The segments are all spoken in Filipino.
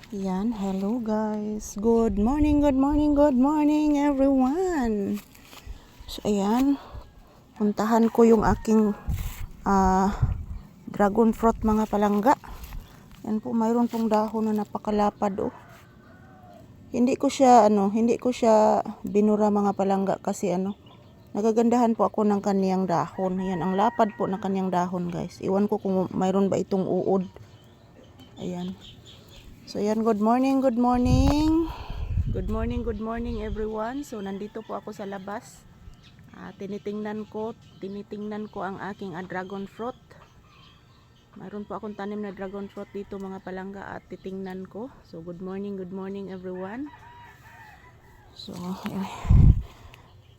Yan, hello guys. Good morning, good morning, good morning everyone. So ayan, puntahan ko yung aking dragon fruit mga palangga. Yan po, mayroon pong dahon na napakalapad oh. Hindi ko siya binura mga palangga kasi nagagandahan po ako ng kaniyang dahon. Yan, ang lapad po ng kaniyang dahon guys. Iwan ko kung mayroon ba itong uod. Ayan. So yan, good morning, good morning. Good morning, good morning everyone. So nandito po ako sa labas. Tinitingnan ko ang aking dragon fruit. Mayroon po akong tanim na dragon fruit dito mga palangga at titingnan ko. So good morning everyone. So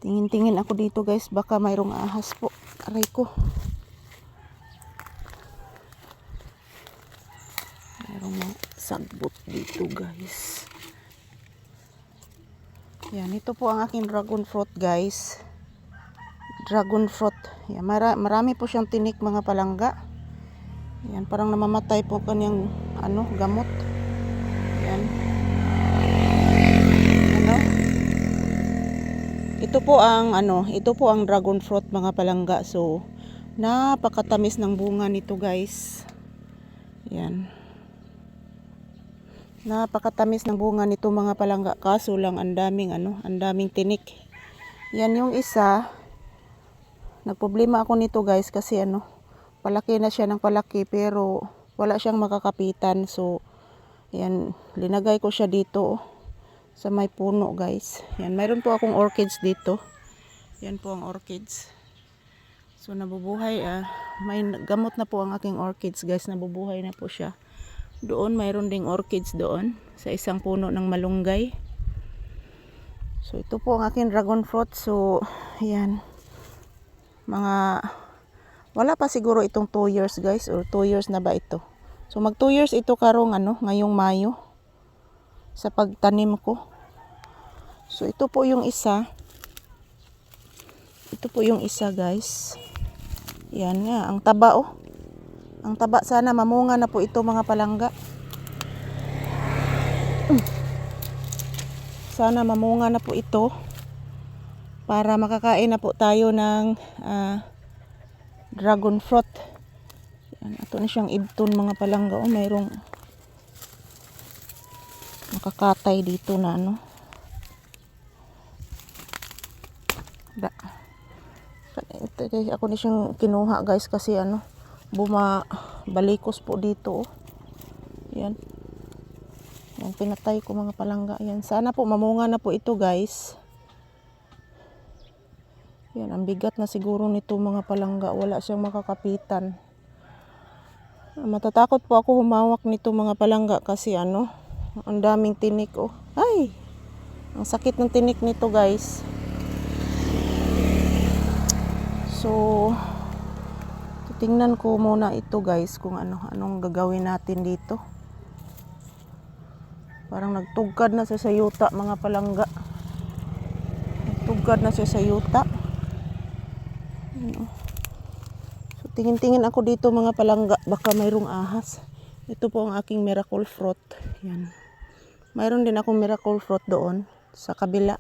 tingin-tingin ako dito guys, baka mayroong ahas po. Aray ko. Mayroong sagbot dito guys. Yan, ito po ang aking dragon fruit guys. Dragon fruit. Yan, marami po siyang tinik mga palangga. Yan, parang namamatay po kanyang gamot. Yan. Ito po ang dragon fruit mga palangga. So napakatamis ng bunga nito guys. Yan. Napakatamis ng bunga nito mga palangga, kaso lang ang daming tinik. Yan yung isa. Nagproblema ako nito guys kasi palaki na siya ng palaki pero wala siyang makakapitan. So yan, linagay ko siya dito sa may puno guys. Yan, mayroon po akong orchids dito. Yan po ang orchids. So nabubuhay may gamot na po ang aking orchids guys, nabubuhay na po siya. Doon mayroon ding orchids doon sa isang puno ng malunggay. So ito po ang aking dragon fruit. So yan, wala pa siguro itong 2 years guys, or 2 years na ba ito. So mag 2 years ito karong ngayong Mayo sa pagtanim ko. So ito po yung isa. Ito po yung isa guys. Yan nga, ang taba oh. Ang taba, sana mamunga na po ito mga palangga. Sana mamunga na po ito para makakain na po tayo ng dragon fruit. Yan, ito na siyang ibton mga palangga. Oh, mayroong makakatay dito na Ako na siyang kinuha guys kasi balikos po dito oh. Yan. Yan, pinatay ko mga palangga. Yan, sana po mamunga na po ito guys. Yan, ang bigat na siguro nito mga palangga, wala siyang makakapitan. Matatakot po ako humawak nito mga palangga kasi ang daming tinik oh. Ay, ang sakit ng tinik nito guys. So tingnan ko muna ito guys kung anong gagawin natin dito. Parang nagtugkad na siya sa yuta mga palangga. Nagtugkad na siya sa yuta. So tingin-tingin ako dito mga palangga, baka mayroong ahas. Ito po ang aking miracle fruit. Yan. Mayroon din akong miracle fruit doon sa kabila.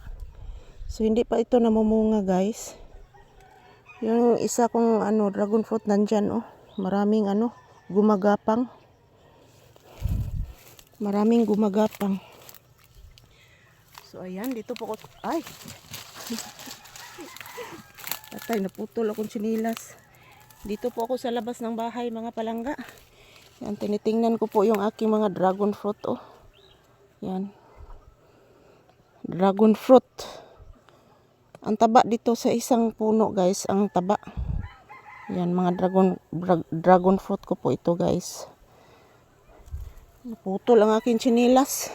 So hindi pa ito namumunga guys. Yung isa kong dragon fruit nandyan oh. Maraming gumagapang. Maraming gumagapang. So ayan, dito po ako. Ay. Tatay, naputol akong sinilas. Dito po ako sa labas ng bahay mga palangga. Yan, tinitingnan ko po yung aking mga dragon fruit oh. Yan. Dragon fruit. Ang taba dito sa isang puno guys, ang taba. Yan, mga dragon fruit ko po ito guys. Naputol ang aking sinilas.